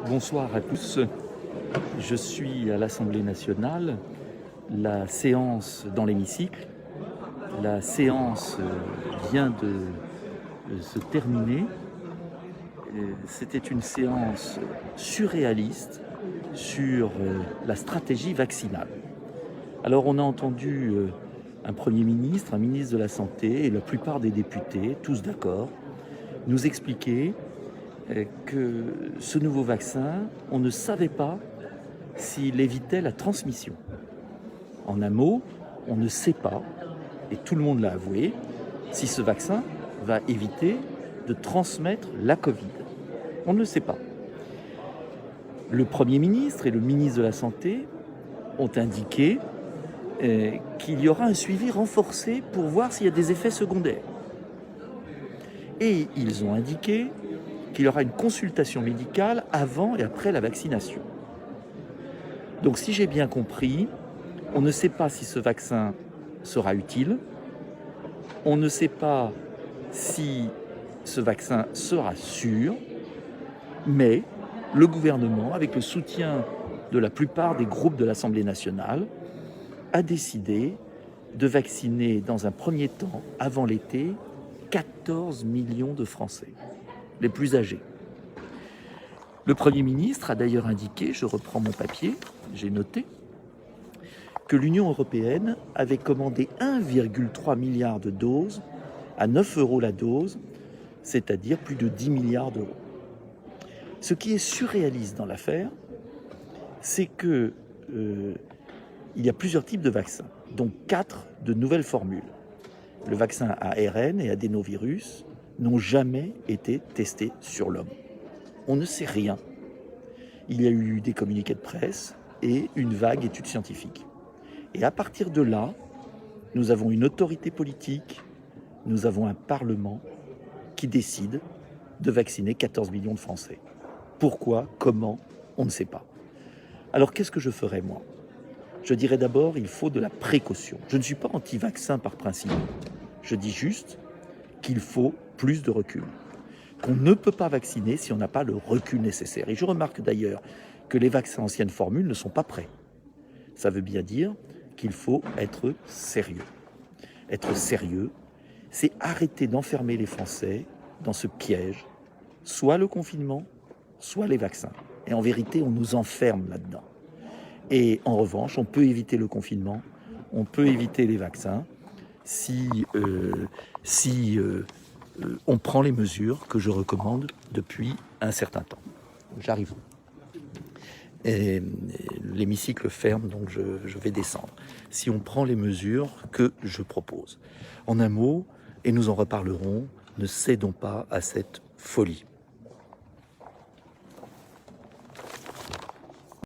Bonsoir à tous. Je suis à l'Assemblée nationale. La séance dans l'hémicycle. La séance vient de se terminer. C'était une séance surréaliste sur la stratégie vaccinale. Alors on a entendu un Premier ministre, un ministre de la Santé et la plupart des députés, tous d'accord, nous expliquer que ce nouveau vaccin, on ne savait pas s'il évitait la transmission. En un mot, on ne sait pas, et tout le monde l'a avoué, si ce vaccin va éviter de transmettre la Covid. On ne le sait pas. Le Premier ministre et le ministre de la Santé ont indiqué qu'il y aura un suivi renforcé pour voir s'il y a des effets secondaires. Et ils ont indiqué qu'il y aura une consultation médicale avant et après la vaccination. Donc si j'ai bien compris, on ne sait pas si ce vaccin sera utile, on ne sait pas si ce vaccin sera sûr, mais le gouvernement, avec le soutien de la plupart des groupes de l'Assemblée nationale, a décidé de vacciner dans un premier temps, avant l'été, 14 millions de Français, les plus âgés. Le Premier ministre a d'ailleurs indiqué, je reprends mon papier, j'ai noté, que l'Union européenne avait commandé 1,3 milliard de doses à 9 € la dose, c'est-à-dire plus de 10 milliards d'euros. Ce qui est surréaliste dans l'affaire, c'est que il y a plusieurs types de vaccins, dont 4 de nouvelles formules. Le vaccin ARN et adénovirus n'ont jamais été testés sur l'homme. On ne sait rien. Il y a eu des communiqués de presse et une vague étude scientifique. Et à partir de là, nous avons une autorité politique, nous avons un Parlement qui décide de vacciner 14 millions de Français. Pourquoi, comment, on ne sait pas. Alors qu'est-ce que je ferais moi ? Je dirais d'abord, il faut de la précaution. Je ne suis pas anti-vaccin par principe. Je dis juste qu'il faut plus de recul. Qu'on ne peut pas vacciner si on n'a pas le recul nécessaire. Et je remarque d'ailleurs que les vaccins anciennes formules ne sont pas prêts. Ça veut bien dire qu'il faut être sérieux. Être sérieux, c'est arrêter d'enfermer les Français dans ce piège, soit le confinement, soit les vaccins. Et en vérité, on nous enferme là-dedans. Et en revanche, on peut éviter le confinement, on peut éviter les vaccins si on prend les mesures que je recommande depuis un certain temps. J'arrive. Et l'hémicycle ferme, donc je vais descendre. Si on prend les mesures que je propose. En un mot, et nous en reparlerons, ne cédons pas à cette folie.